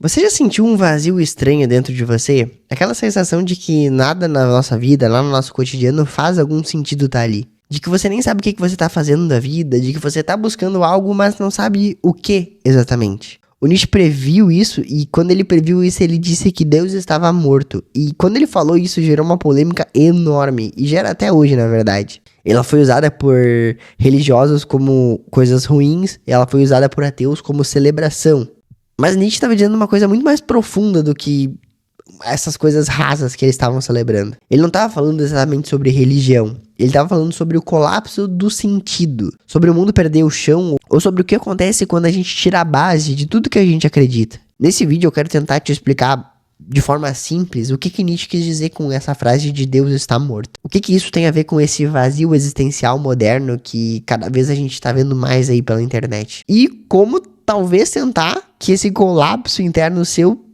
Você já sentiu um vazio estranho dentro de você? Aquela sensação de que nada na nossa vida, lá no nosso cotidiano, faz algum sentido estar ali. De que você nem sabe o que você tá fazendo da vida, de que você tá buscando algo, mas não sabe o que exatamente. O Nietzsche previu isso, e quando ele previu isso, ele disse que Deus estava morto. E quando ele falou isso, gerou uma polêmica enorme, e gera até hoje, na verdade. Ela foi usada por religiosos como coisas ruins, e ela foi usada por ateus como celebração. Mas Nietzsche estava dizendo uma coisa muito mais profunda do que essas coisas rasas que eles estavam celebrando. Ele não estava falando exatamente sobre religião. Ele estava falando sobre o colapso do sentido. Sobre o mundo perder o chão. Ou sobre o que acontece quando a gente tira a base de tudo que a gente acredita. Nesse vídeo eu quero tentar te explicar de forma simples o que Nietzsche quis dizer com essa frase de Deus está morto. O que isso tem a ver com esse vazio existencial moderno que cada vez a gente está vendo mais aí pela internet. E como talvez tentar que esse colapso interno seu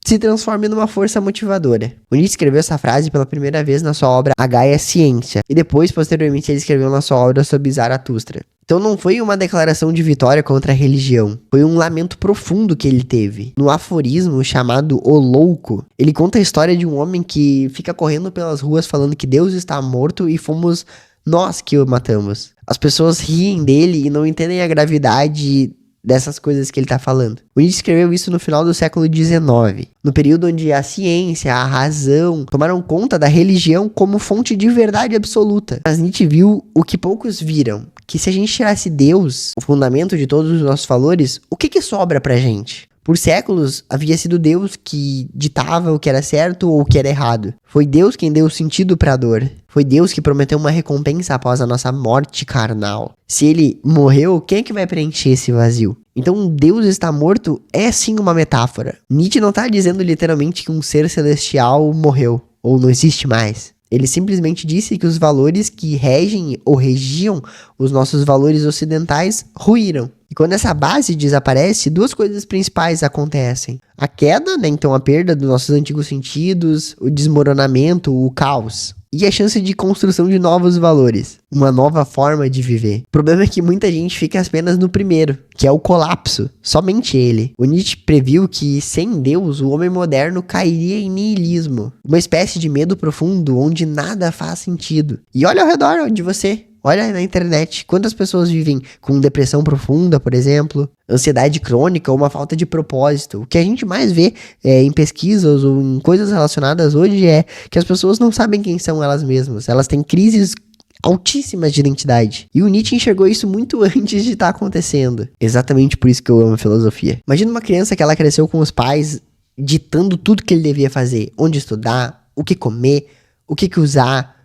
se transforme numa força motivadora. O Nietzsche escreveu essa frase pela primeira vez na sua obra A Gaia Ciência, e depois, posteriormente, ele escreveu na sua obra sobre Zaratustra. Então não foi uma declaração de vitória contra a religião, foi um lamento profundo que ele teve. No aforismo chamado O Louco, ele conta a história de um homem que fica correndo pelas ruas falando que Deus está morto e fomos nós que o matamos. As pessoas riem dele e não entendem a gravidade dessas coisas que ele tá falando. O Nietzsche escreveu isso no final do século XIX, no período onde a ciência, a razão tomaram conta da religião como fonte de verdade absoluta. Mas Nietzsche viu o que poucos viram, que se a gente tirasse Deus, o fundamento de todos os nossos valores, o que sobra pra gente? Por séculos, havia sido Deus que ditava o que era certo ou o que era errado. Foi Deus quem deu sentido para a dor. Foi Deus que prometeu uma recompensa após a nossa morte carnal. Se ele morreu, quem é que vai preencher esse vazio? Então, Deus está morto é sim uma metáfora. Nietzsche não está dizendo literalmente que um ser celestial morreu ou não existe mais. Ele simplesmente disse que os valores que regem ou regiam os nossos valores ocidentais ruíram. E quando essa base desaparece, duas coisas principais acontecem. A queda, né, então a perda dos nossos antigos sentidos, o desmoronamento, o caos. E a chance de construção de novos valores, uma nova forma de viver. O problema é que muita gente fica apenas no primeiro, que é o colapso, somente ele. O Nietzsche previu que sem Deus o homem moderno cairia em niilismo, uma espécie de medo profundo onde nada faz sentido. E olha ao redor de você. Olha aí na internet, quantas pessoas vivem com depressão profunda, por exemplo, ansiedade crônica ou uma falta de propósito. O que a gente mais vê em pesquisas ou em coisas relacionadas hoje é que as pessoas não sabem quem são elas mesmas. Elas têm crises altíssimas de identidade. E o Nietzsche enxergou isso muito antes de estar acontecendo. Exatamente por isso que eu amo filosofia. Imagina uma criança que ela cresceu com os pais ditando tudo que ele devia fazer. Onde estudar, o que comer, o que usar,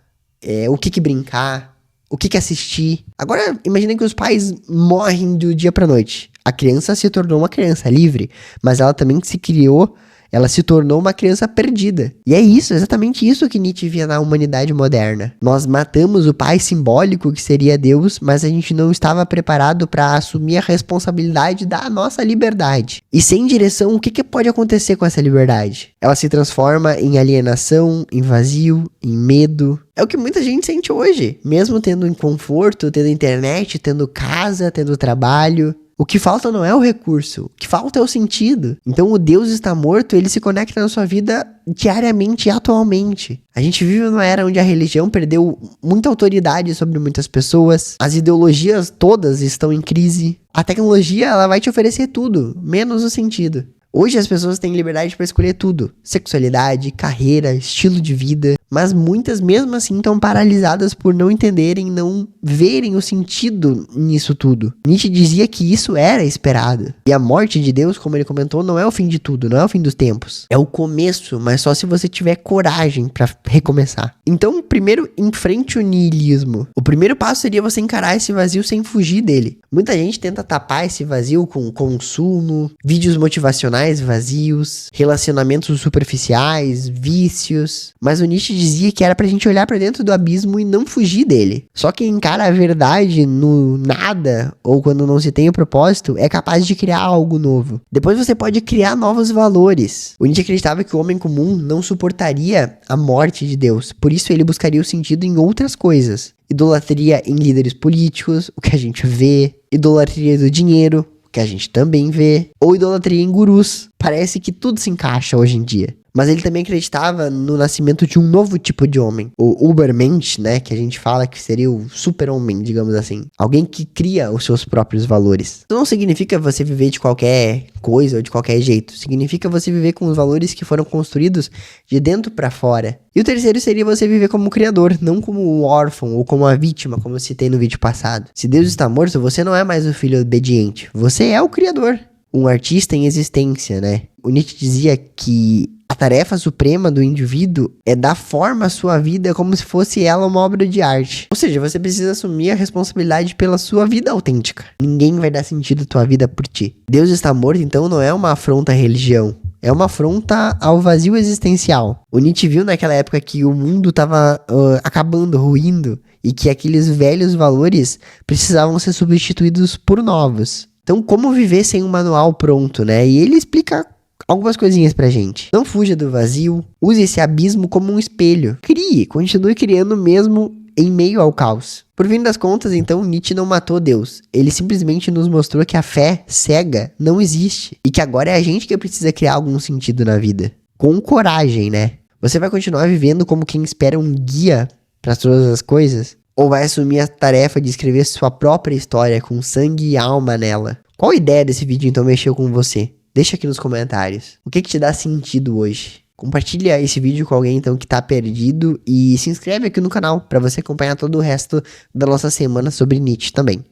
o que brincar. O que assistir? Agora, imagina que os pais morrem do dia pra noite. A criança se tornou uma criança livre, mas ela também ela se tornou uma criança perdida. E é isso, exatamente isso que Nietzsche via na humanidade moderna. Nós matamos o pai simbólico que seria Deus, mas a gente não estava preparado para assumir a responsabilidade da nossa liberdade. E sem direção, o que pode acontecer com essa liberdade? Ela se transforma em alienação, em vazio, em medo. É o que muita gente sente hoje, mesmo tendo conforto, tendo internet, tendo casa, tendo trabalho. O que falta não é o recurso, o que falta é o sentido. Então o Deus está morto, ele se conecta na sua vida diariamente e atualmente. A gente vive numa era onde a religião perdeu muita autoridade sobre muitas pessoas. As ideologias todas estão em crise. A tecnologia, ela vai te oferecer tudo, menos o sentido. Hoje as pessoas têm liberdade para escolher tudo. Sexualidade, carreira, estilo de vida. Mas muitas mesmo assim estão paralisadas por não entenderem, não verem o sentido nisso tudo. Nietzsche dizia que isso era esperado. E a morte de Deus, como ele comentou, não é o fim de tudo, não é o fim dos tempos. É o começo, mas só se você tiver coragem para recomeçar. Então, primeiro, enfrente o niilismo. O primeiro passo seria você encarar esse vazio sem fugir dele. Muita gente tenta tapar esse vazio com consumo, vídeos motivacionais vazios, relacionamentos superficiais, vícios. Mas o Nietzsche dizia que era pra gente olhar pra dentro do abismo e não fugir dele. Só quem encara a verdade no nada, ou quando não se tem o propósito, é capaz de criar algo novo. Depois você pode criar novos valores. O Nietzsche acreditava que o homem comum não suportaria a morte de Deus, por isso ele buscaria o sentido em outras coisas. Idolatria em líderes políticos, o que a gente vê. Idolatria do dinheiro, que a gente também vê, ou idolatria em gurus, parece que tudo se encaixa hoje em dia. Mas ele também acreditava no nascimento de um novo tipo de homem. O Ubermensch, né? Que a gente fala que seria o super-homem, digamos assim. Alguém que cria os seus próprios valores. Isso não significa você viver de qualquer coisa ou de qualquer jeito. Significa você viver com os valores que foram construídos de dentro pra fora. E o terceiro seria você viver como criador, não como um órfão ou como uma vítima, como eu citei no vídeo passado. Se Deus está morto, você não é mais o filho obediente. Você é o criador. Um artista em existência, né? O Nietzsche dizia que a tarefa suprema do indivíduo é dar forma à sua vida como se fosse ela uma obra de arte. Ou seja, você precisa assumir a responsabilidade pela sua vida autêntica. Ninguém vai dar sentido à tua vida por ti. Deus está morto, então não é uma afronta à religião. É uma afronta ao vazio existencial. O Nietzsche viu naquela época que o mundo estava acabando, ruindo, e que aqueles velhos valores precisavam ser substituídos por novos. Então, como viver sem um manual pronto, né? E ele explica algumas coisinhas pra gente. Não fuja do vazio, use esse abismo como um espelho. Crie, continue criando mesmo em meio ao caos. Por fim das contas, então, Nietzsche não matou Deus. Ele simplesmente nos mostrou que a fé cega não existe. E que agora é a gente que precisa criar algum sentido na vida. Com coragem, né? Você vai continuar vivendo como quem espera um guia para todas as coisas? Ou vai assumir a tarefa de escrever sua própria história com sangue e alma nela? Qual ideia desse vídeo então mexeu com você? Deixa aqui nos comentários. O que te dá sentido hoje? Compartilha esse vídeo com alguém então que tá perdido e se inscreve aqui no canal para você acompanhar todo o resto da nossa semana sobre Nietzsche também.